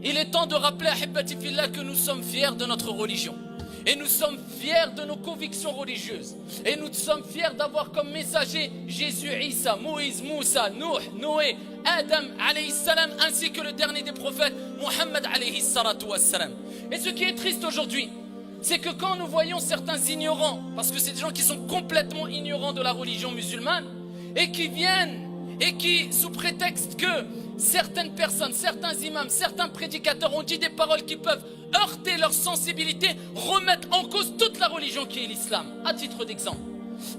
il est temps de rappeler à Hibbati Fillah que nous sommes fiers de notre religion. Et nous sommes fiers de nos convictions religieuses. Et nous sommes fiers d'avoir comme messager Jésus, Isa, Moïse, Moussa, Nuh, Noé, Adam alayhi salam, ainsi que le dernier des prophètes, Muhammad alayhi salatu wassalam. Et ce qui est triste aujourd'hui, c'est que quand nous voyons certains ignorants, parce que c'est des gens qui sont complètement ignorants de la religion musulmane, et qui viennent, et qui, sous prétexte que certaines personnes, certains imams, certains prédicateurs ont dit des paroles qui peuvent heurter leur sensibilité, remettent en cause toute la religion qui est l'islam. À titre d'exemple,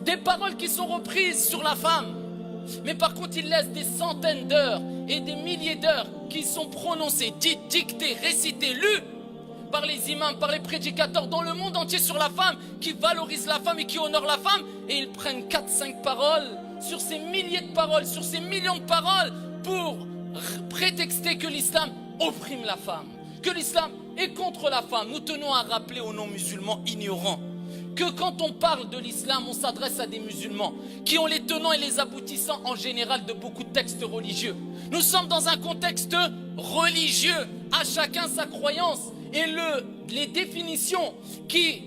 des paroles qui sont reprises sur la femme, mais par contre ils laissent des centaines d'heures et des milliers d'heures qui sont prononcées, dites, dictées, récitées, lues par les imams, par les prédicateurs dans le monde entier sur la femme, qui valorisent la femme et qui honorent la femme, et ils prennent 4-5 paroles sur ces milliers de paroles, sur ces millions de paroles, pour prétexter que l'islam opprime la femme, que l'islam est contre la femme. Nous tenons à rappeler aux non-musulmans ignorants que quand on parle de l'islam, on s'adresse à des musulmans qui ont les tenants et les aboutissants en général de beaucoup de textes religieux. Nous sommes dans un contexte religieux, à chacun sa croyance, et les définitions qui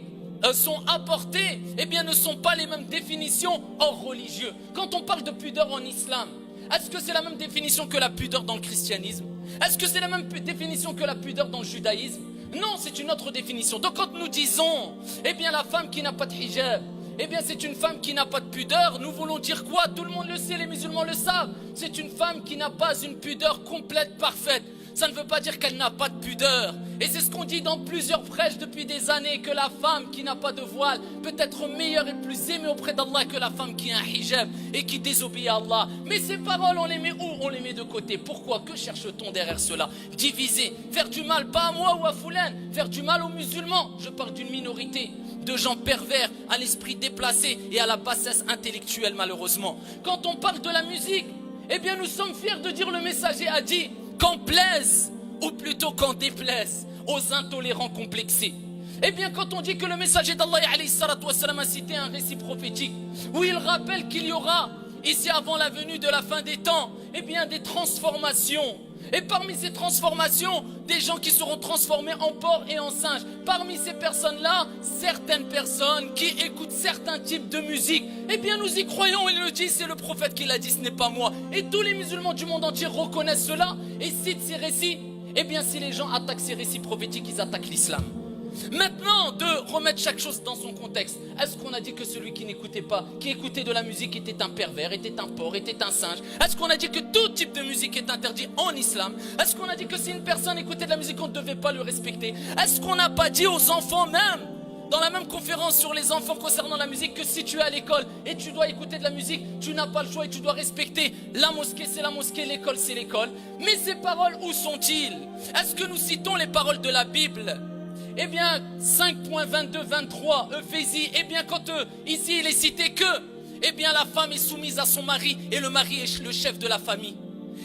sont apportées, eh bien, ne sont pas les mêmes définitions hors religieux. Quand on parle de pudeur en islam, est-ce que c'est la même définition que la pudeur dans le christianisme? Est-ce que c'est la même définition que la pudeur dans le judaïsme? Non, c'est une autre définition. Donc quand nous disons, eh bien la femme qui n'a pas de hijab, eh bien c'est une femme qui n'a pas de pudeur, nous voulons dire quoi? Tout le monde le sait, les musulmans le savent. C'est une femme qui n'a pas une pudeur complète, parfaite. Ça ne veut pas dire qu'elle n'a pas de pudeur. Et c'est ce qu'on dit dans plusieurs prêches depuis des années, que la femme qui n'a pas de voile peut être meilleure et plus aimée auprès d'Allah que la femme qui a un hijab et qui désobéit à Allah. Mais ces paroles, on les met où? On les met de côté. Pourquoi? Que cherche-t-on derrière cela? Diviser, faire du mal, pas à moi ou à Foulan, faire du mal aux musulmans. Je parle d'une minorité de gens pervers, à l'esprit déplacé et à la bassesse intellectuelle malheureusement. Quand on parle de la musique, eh bien nous sommes fiers de dire, le messager a dit, qu'en plaise, ou plutôt qu'en déplaise aux intolérants complexés. Eh bien quand on dit que le messager d'Allah a cité un récit prophétique où il rappelle qu'il y aura ici avant la venue de la fin des temps, eh bien des transformations. Et parmi ces transformations, des gens qui seront transformés en porcs et en singes. Parmi ces personnes-là, certaines personnes qui écoutent certains types de musique. Eh bien nous y croyons, il le dit, c'est le prophète qui l'a dit, ce n'est pas moi. Et tous les musulmans du monde entier reconnaissent cela et citent ces récits. Eh bien si les gens attaquent ces récits prophétiques, ils attaquent l'islam. Maintenant, de remettre chaque chose dans son contexte. Est-ce qu'on a dit que celui qui n'écoutait pas, qui écoutait de la musique était un pervers, était un porc, était un singe? Est-ce qu'on a dit que tout type de musique est interdit en islam? Est-ce qu'on a dit que si une personne écoutait de la musique, on ne devait pas le respecter? Est-ce qu'on n'a pas dit aux enfants même, dans la même conférence sur les enfants concernant la musique, que si tu es à l'école et tu dois écouter de la musique, tu n'as pas le choix et tu dois respecter la mosquée, c'est la mosquée, l'école, c'est l'école? Mais ces paroles, où sont-ils? Est-ce que nous citons les paroles de la Bible? Eh bien, 5.22-23, Ephésie, eh bien, quand ici il est cité que, eh bien, la femme est soumise à son mari et le mari est le chef de la famille.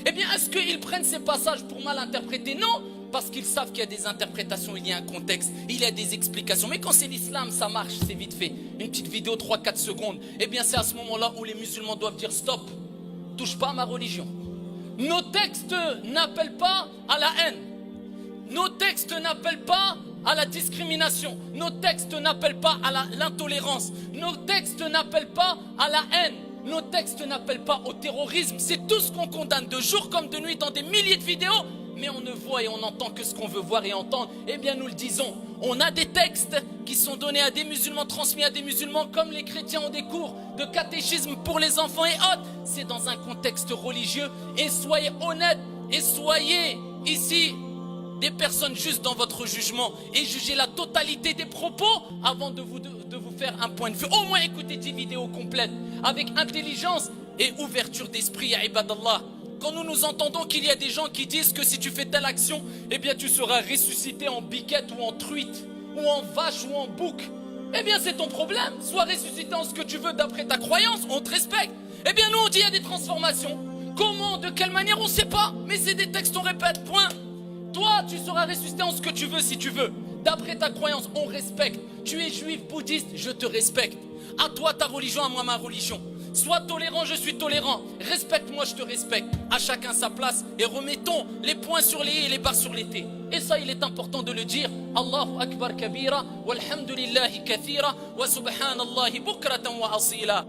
Eh bien, est-ce qu'ils prennent ces passages pour mal interpréter? Non, parce qu'ils savent qu'il y a des interprétations, il y a un contexte, il y a des explications. Mais quand c'est l'islam, ça marche, c'est vite fait. Une petite vidéo, 3-4 secondes. Eh bien, c'est à ce moment-là où les musulmans doivent dire stop, touche pas à ma religion. Nos textes n'appellent pas à la haine. Nos textes n'appellent pas à la discrimination. Nos textes n'appellent pas à l'intolérance. Nos textes n'appellent pas à la haine. Nos textes n'appellent pas au terrorisme. C'est tout ce qu'on condamne de jour comme de nuit dans des milliers de vidéos. Mais on ne voit et on n'entend que ce qu'on veut voir et entendre. Eh bien nous le disons, on a des textes qui sont donnés à des musulmans, transmis à des musulmans, comme les chrétiens ont des cours de catéchisme pour les enfants et autres. C'est dans un contexte religieux. Et soyez honnêtes et soyez ici des personnes justes dans votre jugement et jugez la totalité des propos avant de vous faire un point de vue. Au moins écoutez 10 vidéos complètes avec intelligence et ouverture d'esprit, ya ibadallah. Quand nous entendons qu'il y a des gens qui disent que si tu fais telle action, eh bien tu seras ressuscité en biquette ou en truite ou en vache ou en bouc. Eh bien c'est ton problème. Sois ressuscité en ce que tu veux d'après ta croyance, on te respecte. Eh bien nous on dit il y a des transformations. Comment, de quelle manière, on ne sait pas. Mais c'est des textes, on répète, point. Toi, tu seras ressuscité en ce que tu veux si tu veux. D'après ta croyance, on respecte. Tu es juif, bouddhiste, je te respecte. À toi ta religion, à moi ma religion. Sois tolérant, je suis tolérant. Respecte-moi, je te respecte. À chacun sa place et remettons les points sur les i et les barres sur les t. Et ça, il est important de le dire. Allahu Akbar kabira, walhamdulillahi kathira, wa subhanallahi bukratan wa asila.